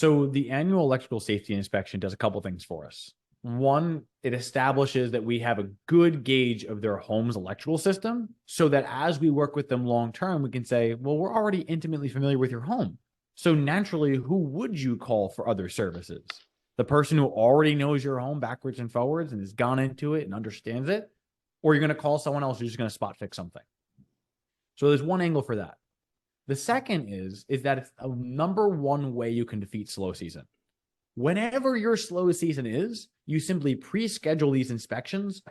So the annual electrical safety inspection does a couple things for us. One, it establishes that we have a good gauge of their home's electrical system so that as we work with them long term, we can say, well, we're already intimately familiar with your home. So naturally, who would you call for other services? The person who already knows your home backwards and forwards and has gone into it and understands it? Or you're going to call someone else who's just going to spot fix something. So there's one angle for that. The second is that it's a number one way you can defeat slow season. Whenever your slow season is, you simply pre-schedule these inspections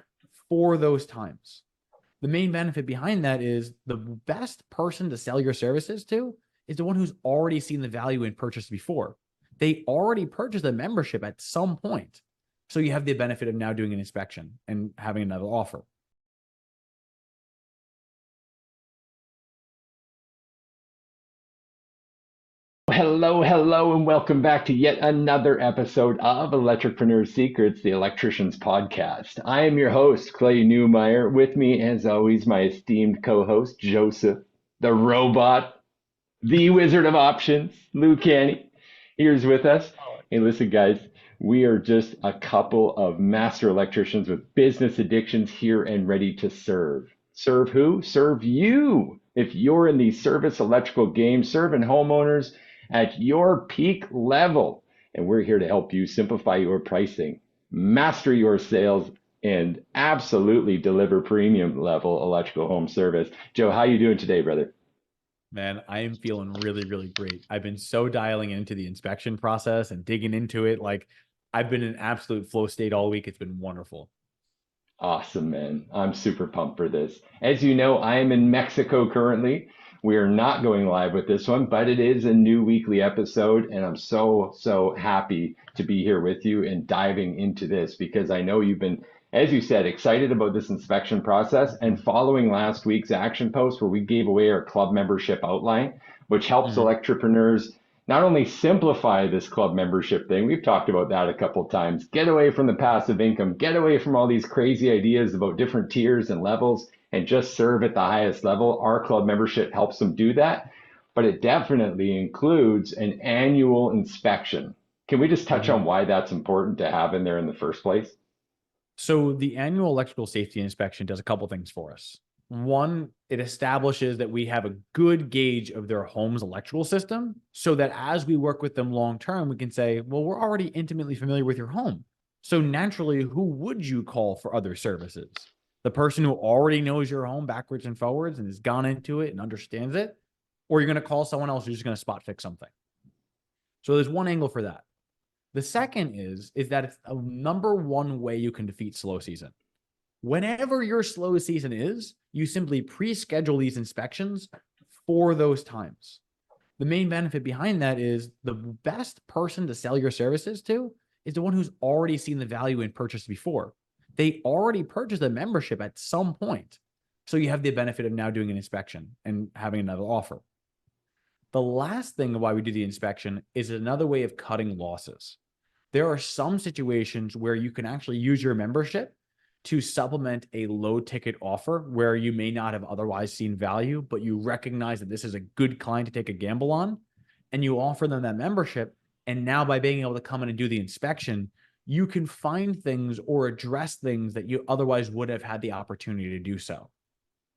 for those times. The main benefit behind that is the best person to sell your services to is the one who's already seen the value and purchased before. They already purchased a membership at some point. So you have the benefit of now doing an inspection and having another offer. Hello, and welcome back to yet another episode of Electripreneur Secrets, the Electricians podcast. I am your host, Clay Newmeyer. With me, as always, my esteemed co-host, Joseph, the robot, the wizard of options, Lou Canny. Here's with us. Hey, listen, guys, we are just a couple of master electricians with business addictions here and ready to serve. Serve who? Serve you. If you're in the service electrical game, serving homeowners at your peak level. And we're here to help you simplify your pricing, master your sales, and absolutely deliver premium level electrical home service. Joe, how you doing today, brother? Man, I am feeling really, really great. I've been so dialing into the inspection process and digging into it. Like I've been in absolute flow state all week. It's been wonderful. Awesome, man. I'm super pumped for this. As you know, I am in Mexico currently. We are not going live with this one, but it is a new weekly episode, and I'm so happy to be here with you and diving into this because I know you've been, as you said, excited about this inspection process and following last week's action post where we gave away our club membership outline, which helps Mhm. electripreneurs not only simplify this club membership thing, we've talked about that a couple of times, get away from the passive income, get away from all these crazy ideas about different tiers and levels, and just serve at the highest level. Our club membership helps them do that, but it definitely includes an annual inspection. Can we just touch on Mhm. why that's important to have in there in the first place? So the annual electrical safety inspection does a couple things for us. One, it establishes that we have a good gauge of their home's electrical system so that as we work with them long term, we can say, well, we're already intimately familiar with your home. So naturally, who would you call for other services? The person who already knows your home backwards and forwards and has gone into it and understands it? Or you're going to call someone else who's just going to spot fix something. So there's one angle for that. The second is that it's a number one way you can defeat slow season. Whenever your slow season is, you simply pre-schedule these inspections for those times. The main benefit behind that is the best person to sell your services to is the one who's already seen the value and purchased before. They already purchased a membership at some point. So you have the benefit of now doing an inspection and having another offer. The last thing why we do the inspection is another way of cutting losses. There are some situations where you can actually use your membership to supplement a low ticket offer where you may not have otherwise seen value, but you recognize that this is a good client to take a gamble on, and you offer them that membership. And now by being able to come in and do the inspection, you can find things or address things that you otherwise would have had the opportunity to do so.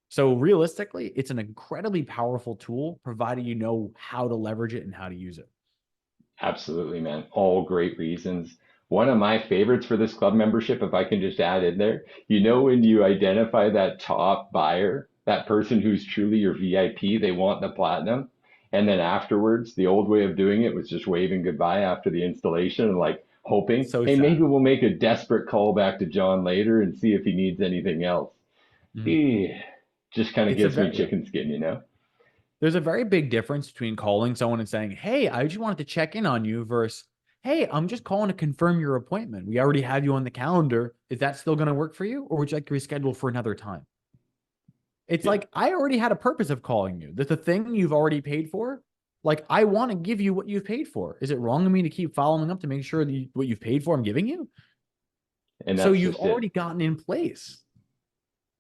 So realistically, it's an incredibly powerful tool, provided you know how to leverage it and how to use it. Absolutely, man. All great reasons. One of my favorites for this club membership, if I can just add in there, when you identify that top buyer, that person who's truly your VIP, they want the platinum. And then afterwards, the old way of doing it was just waving goodbye after the installation and like hoping, So hey, maybe sad. we'll make a desperate call back to John later and see if he needs anything else. Mhm. Eh, just kind of It's a gives me very, yeah. chicken skin, you know? There's a very big difference between calling someone and saying, hey, I just wanted to check in on you versus, hey, I'm just calling to confirm your appointment. We already have you on the calendar. Is that still going to work for you? Or would you like to reschedule for another time? It's Yeah. like, I already had a purpose of calling you. That's a thing you've already paid for. Like, I want to give you what you've paid for. Is it wrong of me to keep following up to make sure that what you've paid for, I'm giving you? And So that's you've just it. already gotten in place.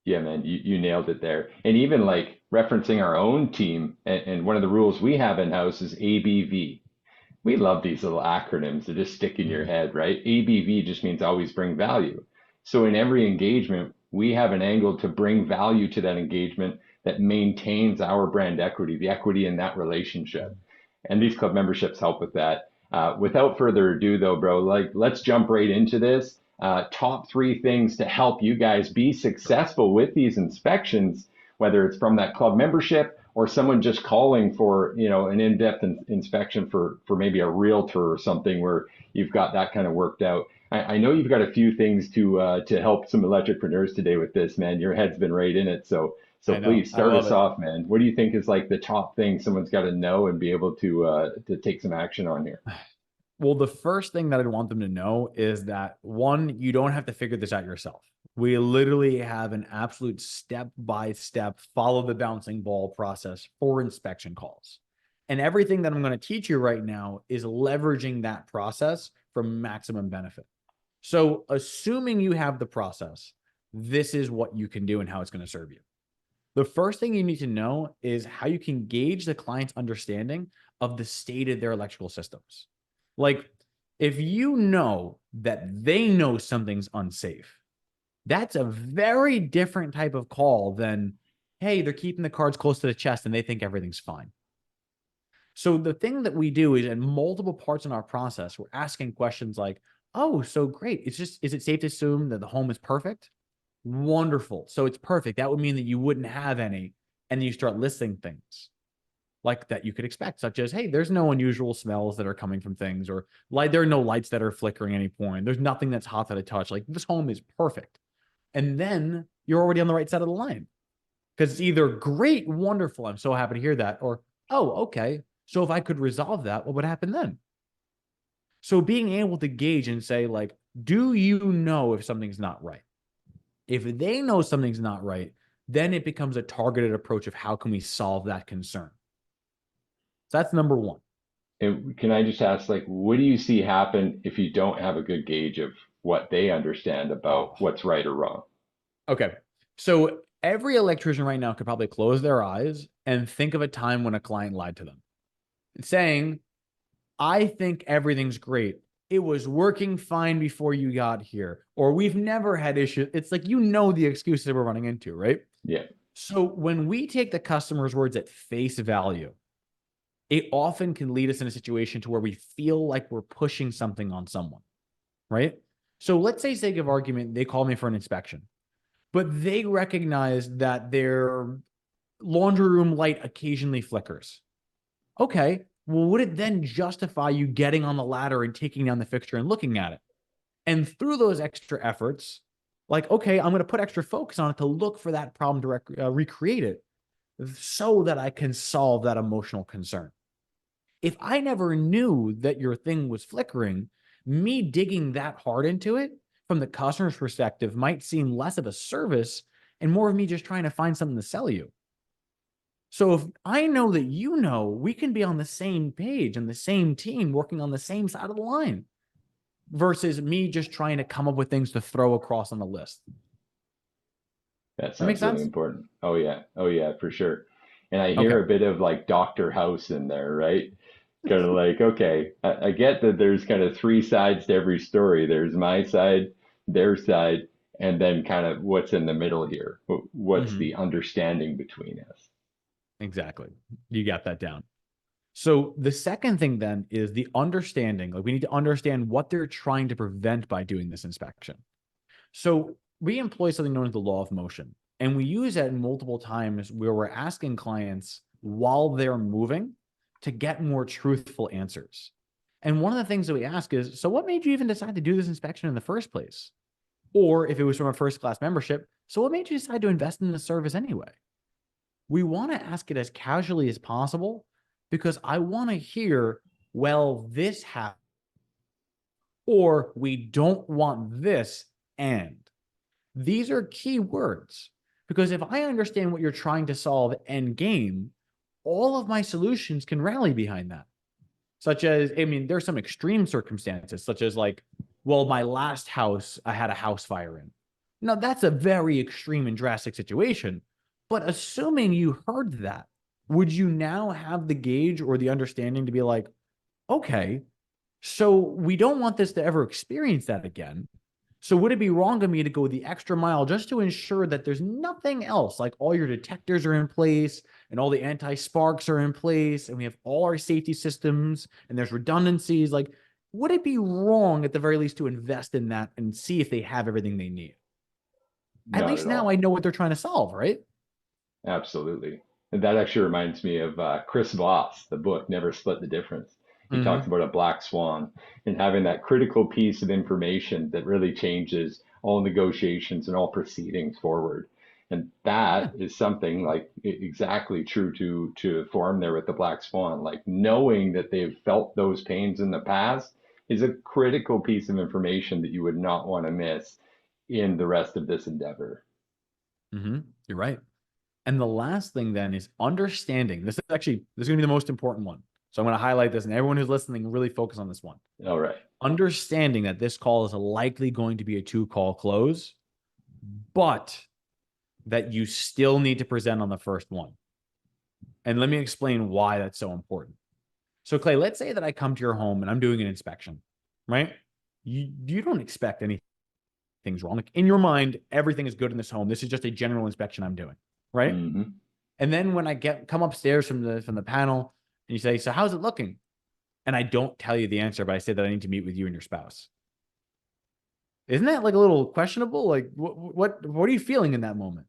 Yeah, man, you nailed it there. And even like referencing our own team, and one of the rules we have in house is ABV. We love these little acronyms that just stick in your head, right? ABV just means always bring value. So in every engagement, we have an angle to bring value to that engagement that maintains our brand equity, the equity in that relationship. And these club memberships help with that. Without further ado, though, bro, like let's jump right into this. Top three things to help you guys be successful with these inspections, whether it's from that club membership or someone just calling for, an in-depth inspection for maybe a realtor or something where you've got that kind of worked out. I know you've got a few things to help some electricpreneurs today with this, man. Your head's been right in it, so I know. please I start love us it. off, man. What do you think is like the top thing someone's got to know and be able to take some action on here? Well, the first thing that I'd want them to know is that one, you don't have to figure this out yourself. We literally have an absolute step by step, follow the bouncing ball process for inspection calls. And everything that I'm going to teach you right now is leveraging that process for maximum benefit. So, assuming you have the process, this is what you can do and how it's going to serve you. The first thing you need to know is how you can gauge the client's understanding of the state of their electrical systems. Like, if you know that they know something's unsafe, that's a very different type of call than, hey, they're keeping the cards close to the chest and they think everything's fine. So the thing that we do is in multiple parts in our process, we're asking questions like, oh, so great. Is it safe to assume that the home is perfect? Wonderful. So it's perfect. That would mean that you wouldn't have any. And then you start listing things like that you could expect, such as, hey, there's no unusual smells that are coming from things, or like there are no lights that are flickering at any point. There's nothing that's hot that I touch. Like this home is perfect. And then you're already on the right side of the line because it's either great, wonderful, I'm so happy to hear that, or, oh, okay. So if I could resolve that, what would happen then? So being able to gauge and say, like, do you know if something's not right? If they know something's not right, then it becomes a targeted approach of how can we solve that concern. So that's number one. And can I just ask, like, what do you see happen if you don't have a good gauge of what they understand about Oh, what's right or wrong? okay. So every electrician right now could probably close their eyes and think of a time when a client lied to them, saying, I think everything's great. It was working fine before you got here, or we've never had issues. It's like, the excuses we're running into, right? Yeah. So when we take the customer's words at face value, it often can lead us in a situation to where we feel like we're pushing something on someone, right? So let's say, sake of argument, they call me for an inspection, but they recognize that their laundry room light occasionally flickers. Okay, well, would it then justify you getting on the ladder and taking down the fixture and looking at it? And through those extra efforts, like, okay, I'm going to put extra focus on it to look for that problem to recreate it so that I can solve that emotional concern. If I never knew that your thing was flickering, me digging that hard into it from the customer's perspective might seem less of a service and more of me just trying to find something to sell you. So if I know that we can be on the same page and the same team working on the same side of the line versus me just trying to come up with things to throw across on the list. That That makes sounds really sense? important. Oh yeah. Oh yeah, for sure. And I Okay. hear a bit of like Dr. House in there, right? Kind of like, okay, I get that there's kind of three sides to every story. There's my side, their side, and then kind of what's in the middle here. What's Mm-hmm. the understanding between us? Exactly. You got that down. So the second thing then is the understanding. Like we need to understand what they're trying to prevent by doing this inspection. So we employ something known as the law of motion, and we use that multiple times where we're asking clients while they're moving to get more truthful answers. And one of the things that we ask is, so what made you even decide to do this inspection in the first place? Or if it was from a first class membership, so what made you decide to invest in the service anyway? We want to ask it as casually as possible because I want to hear, well, this happened, or we don't want this, and these are key words because if I understand what you're trying to solve end game, all of my solutions can rally behind that. Such as, I mean, there's some extreme circumstances, such as like, well, my last house, I had a house fire in. Now, that's a very extreme and drastic situation. But assuming you heard that, would you now have the gauge or the understanding to be like, Okay, so we don't want this to ever experience that again. So would it be wrong of me to go the extra mile just to ensure that there's nothing else, like all your detectors are in place and all the anti-sparks are in place and we have all our safety systems and there's redundancies? Like, would it be wrong at the very least to invest in that and see if they have everything they need? At Not least at now I all. know what they're trying to solve, right? Absolutely. And that actually reminds me of Chris Voss, the book Never Split the Difference. He talks Mm-hmm. about a black swan and having that critical piece of information that really changes all negotiations and all proceedings forward. And Yeah. that is something like exactly true to form there with the black swan. Like knowing that they've felt those pains in the past is a critical piece of information that you would not want to miss in the rest of this endeavor. Mm-hmm. You're right. And the last thing then is understanding. This is going to be the most important one. So I'm going to highlight this, and everyone who's listening really focus on this one. All right. Understanding that this call is likely going to be a two-call close, but that you still need to present on the first one. And let me explain why that's so important. So, Clay, let's say that I come to your home and I'm doing an inspection, right? You don't expect anything's wrong. Like in your mind, everything is good in this home. This is just a general inspection I'm doing, right? Hmm. And then when I come upstairs from the panel and you say, "So how's it looking?" And I don't tell you the answer, but I say that I need to meet with you and your spouse. Isn't that like a little questionable? Like what are you feeling in that moment?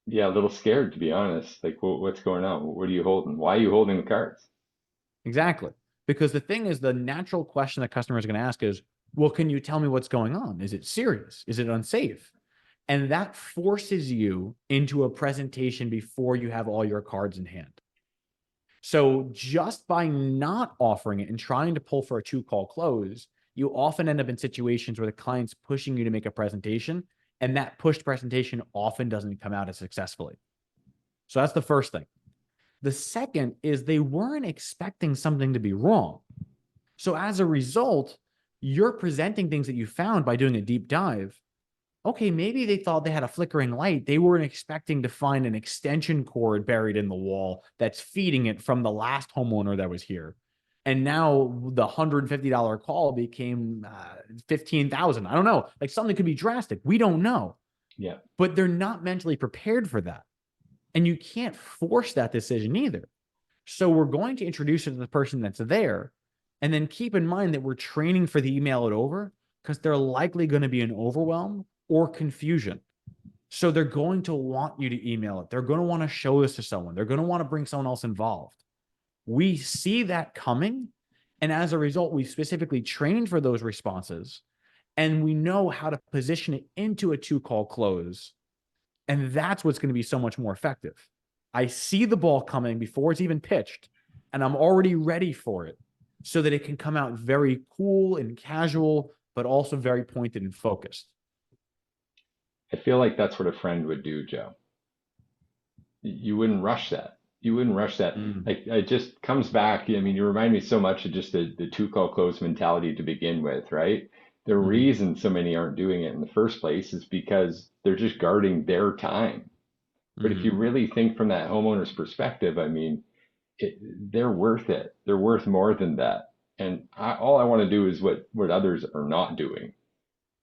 Yeah, a little scared to be honest. Like, what's going on? What are you holding? Why are you holding the cards? Exactly. Because the thing is, the natural question that customers are going to ask is, well, can you tell me what's going on? Is it serious? Is it unsafe? And that forces you into a presentation before you have all your cards in hand. So just by not offering it and trying to pull for a two-call close, you often end up in situations where the client's pushing you to make a presentation, and that pushed presentation often doesn't come out as successfully. So that's the first thing. The second is they weren't expecting something to be wrong. So as a result, you're presenting things that you found by doing a deep dive. Okay, maybe they thought they had a flickering light. They weren't expecting to find an extension cord buried in the wall that's feeding it from the last homeowner that was here. And now the $150 call became 15,000. I don't know. Like something could be drastic. We don't know. Yeah. But they're not mentally prepared for that. And you can't force that decision either. So we're going to introduce it to the person that's there. And then keep in mind that we're training for the email it over because they're likely going to be an overwhelm or confusion. So they're going to want you to email it. They're going to want to show this to someone. They're going to want to bring someone else involved. We see that coming. And as a result, we specifically trained for those responses and we know how to position it into a two-call close. And that's what's going to be so much more effective. I see the ball coming before it's even pitched, and I'm already ready for it so that it can come out very cool and casual, but also very pointed and focused. I feel like that's what a friend would do, Joe. You wouldn't rush that. You wouldn't rush that. Mm, Like it just comes back. I mean, you remind me so much of just the two call close mentality to begin with, right? The mm-hmm, reason so many aren't doing it in the first place is because they're just guarding their time. But if you mm-hmm. really think from that homeowner's perspective, I mean, they're worth it. They're worth more than that. And all I want to do is what others are not doing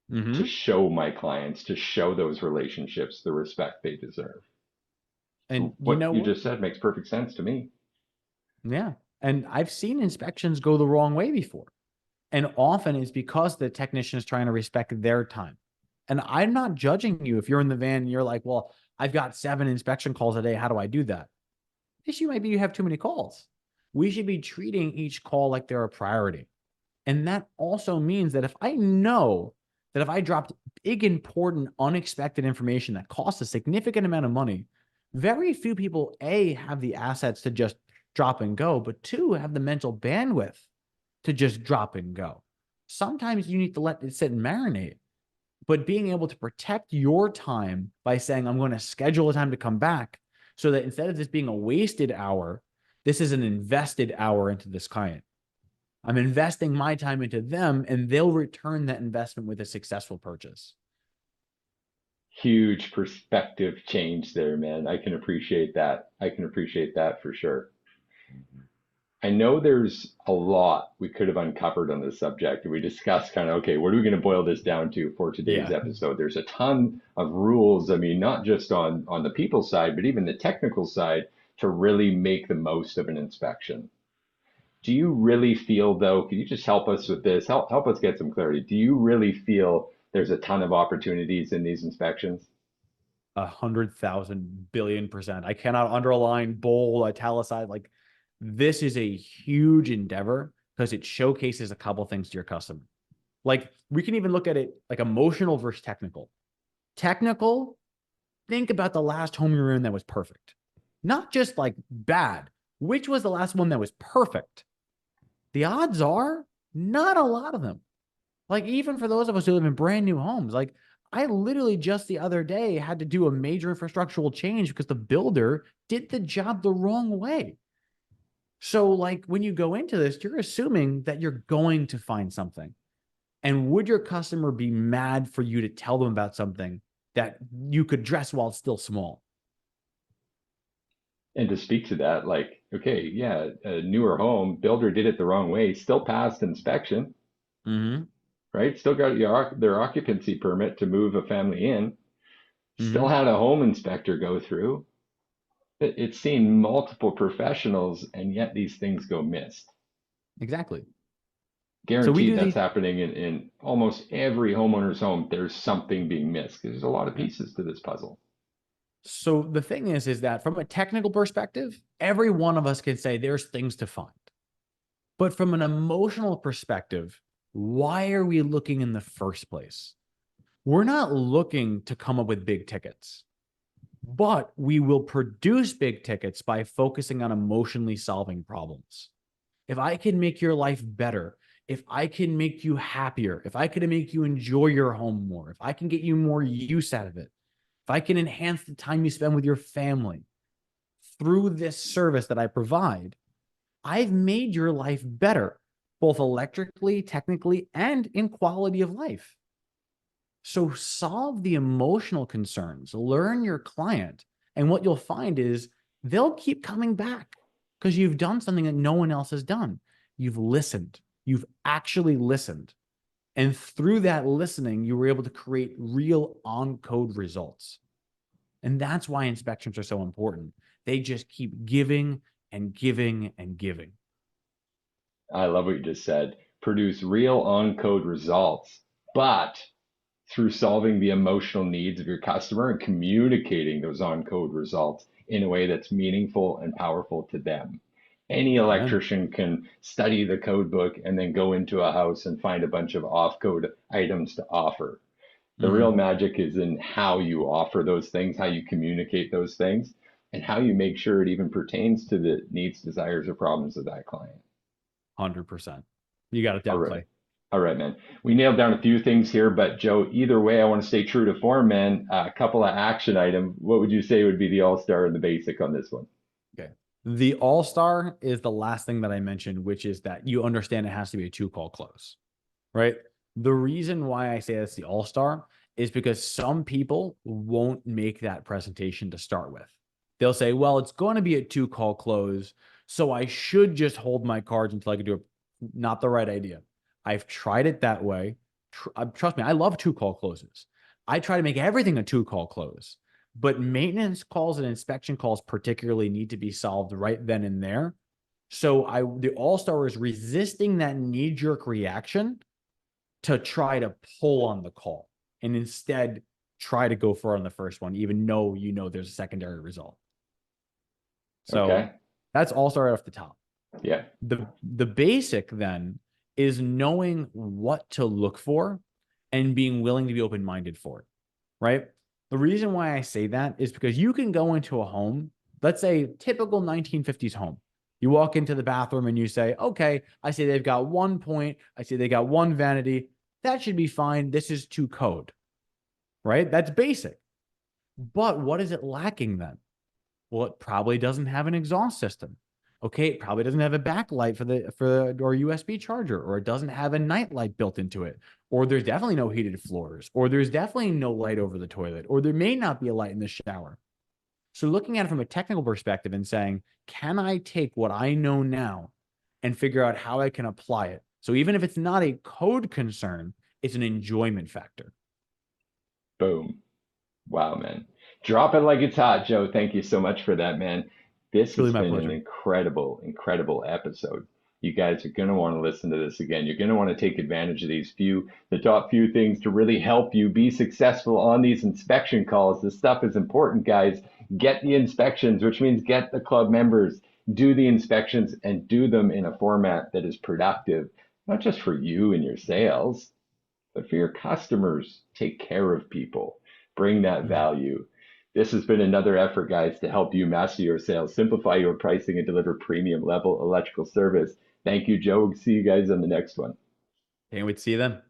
to Mm-hmm. show my clients, to show those relationships the respect they deserve. And So you what know you what? just said makes perfect sense to me. Yeah. And I've seen inspections go the wrong way before. And often it's because the technician is trying to respect their time. And I'm not judging you if you're in the van and you're like, well, I've got 7 inspection calls a day. How do I do that? The issue might be you have too many calls. We should be treating each call like they're a priority. And that also means that if I know that if I dropped big, important, unexpected information that costs a significant amount of money, very few people, A, have the assets to just drop and go, but two, have the mental bandwidth to just drop and go. Sometimes you need to let it sit and marinate, but being able to protect your time by saying, I'm going to schedule a time to come back so that instead of this being a wasted hour, this is an invested hour into this client. I'm investing my time into them and they'll return that investment with a successful purchase. Huge perspective change there, man. I can appreciate that. I can appreciate that for sure. I know there's a lot we could have uncovered on this subject. We discussed kind of, okay, what are we going to boil this down to for today's Yeah. episode? There's a ton of rules. I mean, not just on the people side, but even the technical side to really make the most of an inspection. Do you really feel though, can you just help us with this? Help us get some clarity. Do you really feel there's a ton of opportunities in these inspections? 100,000 billion%. I cannot underline, bold, italicize. Like, this is a huge endeavor because it showcases a couple things to your customer. Like, we can even look at it like emotional versus technical. Technical, think about the last home you were in that was perfect. Not just like bad. Which was the last one that was perfect? The odds are not a lot of them. Like, even for those of us who live in brand new homes, like, I literally just the other day had to do a major infrastructural change because the builder did the job the wrong way. So, like, when you go into this, you're assuming that you're going to find something. And would your customer be mad for you to tell them about something that you could dress while it's still small? And to speak to that, like, okay, yeah, a newer home, builder did it the wrong way, still passed inspection, Mm-hmm. right? Still got their occupancy permit to move a family in, still Mm-hmm. had a home inspector go through. It's seen multiple professionals, and yet these things go missed. Exactly. So we Guaranteed do that's these. happening in almost every homeowner's home. There's something being missed. There's a lot of Yeah. pieces to this puzzle. So the thing is that from a technical perspective, every one of us can say there's things to find. But from an emotional perspective, why are we looking in the first place? We're not looking to come up with big tickets, but we will produce big tickets by focusing on emotionally solving problems. If I can make your life better, if I can make you happier, if I can make you enjoy your home more, if I can get you more use out of it, if I can enhance the time you spend with your family through this service that I provide, I've made your life better, both electrically, technically, and in quality of life. So solve the emotional concerns, learn your client. And what you'll find is they'll keep coming back because you've done something that no one else has done. You've listened, you've actually listened. And through that listening, you were able to create real on code results. And that's why inspections are so important. They just keep giving and giving and giving. I love what you just said. Produce real on code results, but through solving the emotional needs of your customer and communicating those on code results in a way that's meaningful and powerful to them. Any Amen. electrician can study the code book and then go into a house and find a bunch of off code items to offer. The real Mm-hmm. magic is in how you offer those things, how you communicate those things, and how you make sure it even pertains to the needs, desires, or problems of that client. 100%. You got it All down, right. Clay. All right, man. We nailed down a few things here, but Joe, either way, I want to stay true to form, man. A couple of action items. What would you say would be the all-star and the basic on this one? Okay. The all star is the last thing that I mentioned, which is that you understand it has to be a two call close, right? The reason why I say that's the all star is because some people won't make that presentation to start with. They'll say, well, it's going to be a two call close. So I should just hold my cards until I can do it. Not the right idea. I've tried it that way. Trust me, I love two call closes. I try to make everything a two call close, but maintenance calls and inspection calls particularly need to be solved right then and there. So the all-star is resisting that knee-jerk reaction to try to pull on the call and instead try to go for it on the first one, even though you know there's a secondary result. So Okay. that's all-star right off the top. Yeah. The basic then is knowing what to look for and being willing to be open-minded for it, right? The reason why I say that is because you can go into a home, let's say typical 1950s home. You walk into the bathroom and you say, okay, I say they've got 1 point. I say they got one vanity. That should be fine. This is to code, right? That's basic. But what is it lacking then? Well, it probably doesn't have an exhaust system. Okay, it probably doesn't have a backlight for or USB charger, or it doesn't have a night light built into it, or there's definitely no heated floors, or there's definitely no light over the toilet, or there may not be a light in the shower. So looking at it from a technical perspective and saying, can I take what I know now and figure out how I can apply it. So even if it's not a code concern, it's an enjoyment factor. Boom. Wow, man. Drop it like it's hot, Joe. Thank you so much for that, man. This Truly has my been an pleasure. incredible episode. You guys are going to want to listen to this again. You're going to want to take advantage of the top few things to really help you be successful on these inspection calls. This stuff is important, guys. Get the inspections, which means get the club members, do the inspections and do them in a format that is productive, not just for you and your sales, but for your customers. Take care of people, bring that value. This has been another effort, guys, to help you master your sales, simplify your pricing, and deliver premium level electrical service. Thank you, Joe. See you guys on the next one. Can't wait to see you then.